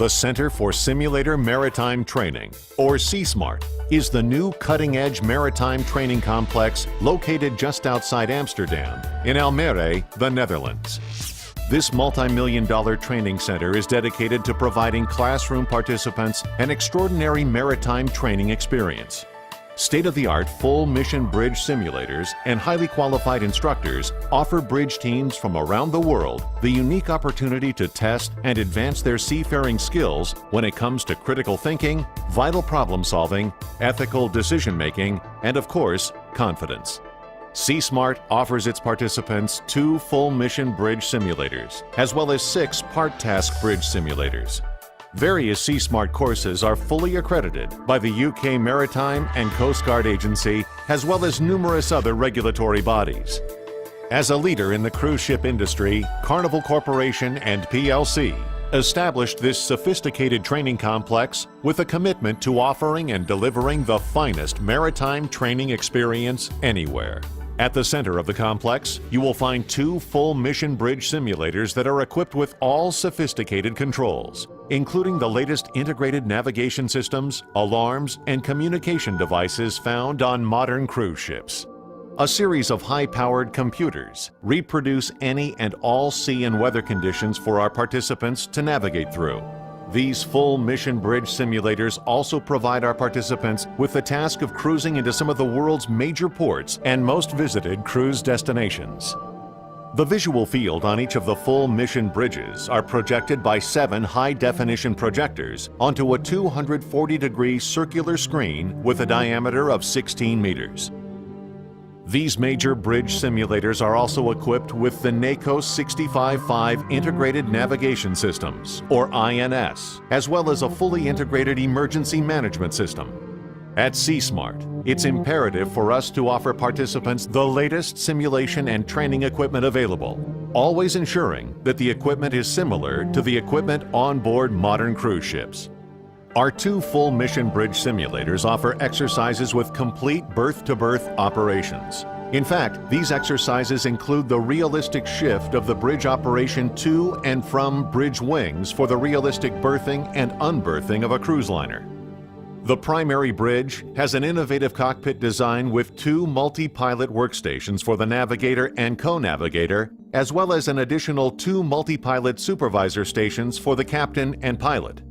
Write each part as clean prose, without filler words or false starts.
The Center for Simulator Maritime Training, or CSMART, is the new cutting-edge maritime training complex located just outside Amsterdam, in Almere, the Netherlands. This multi-million-dollar training center is dedicated to providing classroom participants an extraordinary maritime training experience. State-of-the-art full-mission bridge simulators and highly qualified instructors offer bridge teams from around the world the unique opportunity to test and advance their seafaring skills when it comes to critical thinking, vital problem-solving, ethical decision-making, and, of course, confidence. CSMART offers its participants 2 full-mission bridge simulators, as well as 6 part-task bridge simulators. Various CSMART courses are fully accredited by the UK Maritime and Coast Guard Agency, as well as numerous other regulatory bodies. As a leader in the cruise ship industry, Carnival Corporation and PLC established this sophisticated training complex with a commitment to offering and delivering the finest maritime training experience anywhere. At the center of the complex, you will find 2 full-mission bridge simulators that are equipped with all sophisticated controls, including the latest integrated navigation systems, alarms, and communication devices found on modern cruise ships. A series of high-powered computers reproduce any and all sea and weather conditions for our participants to navigate through. These full-mission bridge simulators also provide our participants with the task of cruising into some of the world's major ports and most visited cruise destinations. The visual field on each of the full-mission bridges are projected by 7 high-definition projectors onto a 240-degree circular screen with a diameter of 16 meters. These major bridge simulators are also equipped with the NACO 65.5 Integrated Navigation Systems, or INS, as well as a fully integrated emergency management system. At CSMART, it's imperative for us to offer participants the latest simulation and training equipment available, always ensuring that the equipment is similar to the equipment on board modern cruise ships. Our 2 full-mission bridge simulators offer exercises with complete berth-to-berth operations. In fact, these exercises include the realistic shift of the bridge operation to and from bridge wings for the realistic berthing and unberthing of a cruise liner. The primary bridge has an innovative cockpit design with 2 multi-pilot workstations for the navigator and co-navigator, as well as an additional 2 multi-pilot supervisor stations for the captain and pilot.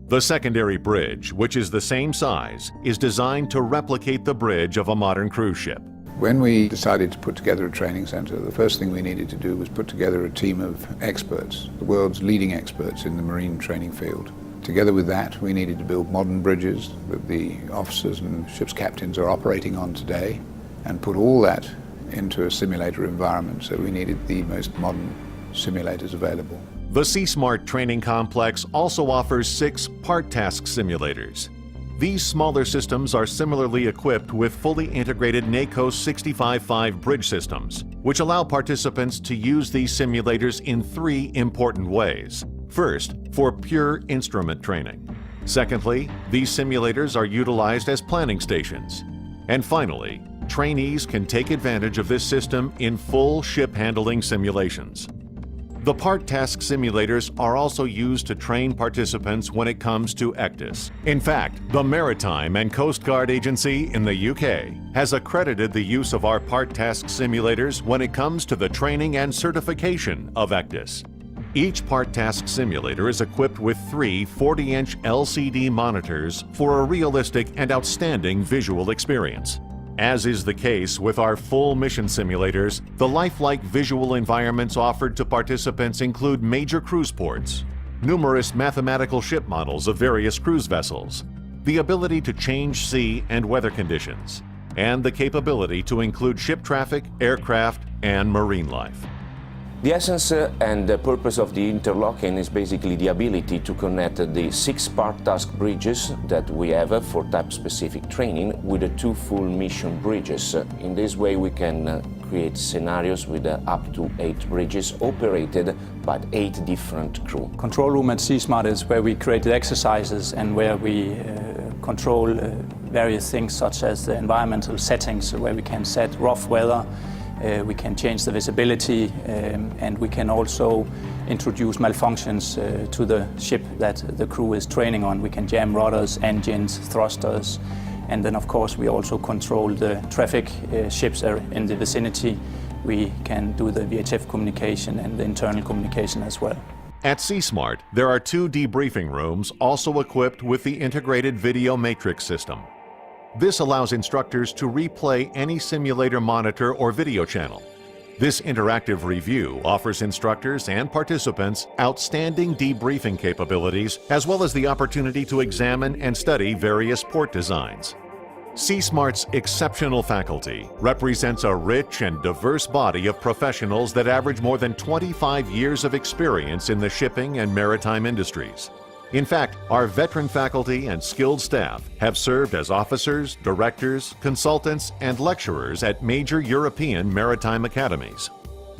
The secondary bridge, which is the same size, is designed to replicate the bridge of a modern cruise ship. When we decided to put together a training center, the first thing we needed to do was put together a team of experts, the world's leading experts in the marine training field. Together with that, we needed to build modern bridges that the officers and ship's captains are operating on today, and put all that into a simulator environment, so we needed the most modern simulators available. The CSMART training complex also offers 6 part-task simulators. These smaller systems are similarly equipped with fully integrated NACO 65.5 bridge systems, which allow participants to use these simulators in 3 important ways. First, for pure instrument training. Secondly, these simulators are utilized as planning stations. And finally, trainees can take advantage of this system in full ship handling simulations. The part-task simulators are also used to train participants when it comes to ECDIS. In fact, the Maritime and Coast Guard Agency in the UK has accredited the use of our part-task simulators when it comes to the training and certification of ECDIS. Each part-task simulator is equipped with 3 40-inch LCD monitors for a realistic and outstanding visual experience. As is the case with our full mission simulators, the lifelike visual environments offered to participants include major cruise ports, numerous mathematical ship models of various cruise vessels, the ability to change sea and weather conditions, and the capability to include ship traffic, aircraft, and marine life. The essence and the purpose of the interlocking is basically the ability to connect the 6 part-task bridges that we have for type-specific training with the 2 full-mission bridges. In this way we can create scenarios with up to 8 bridges operated by 8 different crew. Control room at CSMART is where we create the exercises and where we control various things such as the environmental settings, where we can set rough weather, We can change the visibility, and we can also introduce malfunctions to the ship that the crew is training on. We can jam rudders, engines, thrusters, and then of course we also control the traffic ships are in the vicinity. We can do the VHF communication and the internal communication as well. At C-Smart, there are 2 debriefing rooms also equipped with the integrated video matrix system. This allows instructors to replay any simulator monitor or video channel. This interactive review offers instructors and participants outstanding debriefing capabilities, as well as the opportunity to examine and study various port designs. C-Smart's exceptional faculty represents a rich and diverse body of professionals that average more than 25 years of experience in the shipping and maritime industries. In fact, our veteran faculty and skilled staff have served as officers, directors, consultants, and lecturers at major European maritime academies.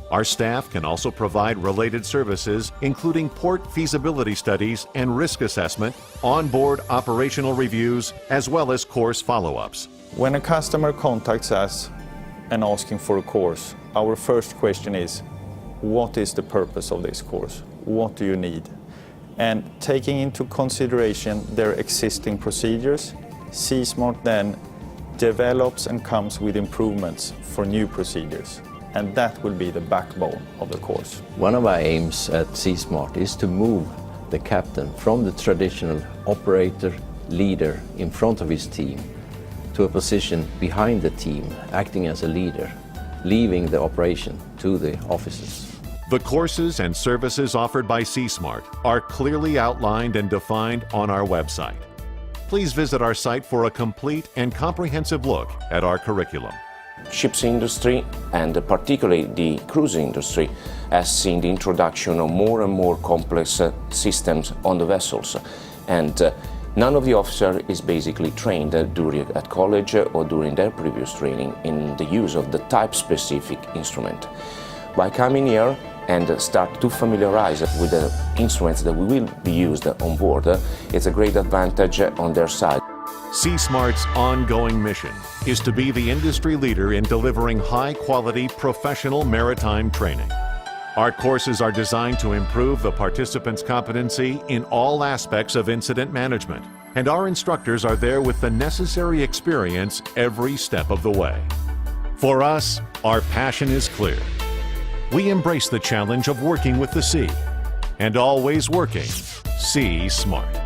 Our staff can also provide related services, including port feasibility studies and risk assessment, onboard operational reviews, as well as course follow-ups. When a customer contacts us and asking for a course, our first question is, what is the purpose of this course? What do you need? And taking into consideration their existing procedures, C-Smart then develops and comes with improvements for new procedures. And that will be the backbone of the course. One of our aims at C-Smart is to move the captain from the traditional operator, leader in front of his team to a position behind the team, acting as a leader, leaving the operation to the officers. The courses and services offered by C-Smart are clearly outlined and defined on our website. Please visit our site for a complete and comprehensive look at our curriculum. Ships industry, and particularly the cruise industry, has seen the introduction of more and more complex systems on the vessels. And none of the officers is basically trained at college or during their previous training in the use of the type-specific instrument. By coming here and start to familiarize with the instruments that will be used on board, it's a great advantage on their side. C-Smart's ongoing mission is to be the industry leader in delivering high-quality professional maritime training. Our courses are designed to improve the participants' competency in all aspects of incident management, and our instructors are there with the necessary experience every step of the way. For us, our passion is clear. We embrace the challenge of working with the sea, and always working C-Smart.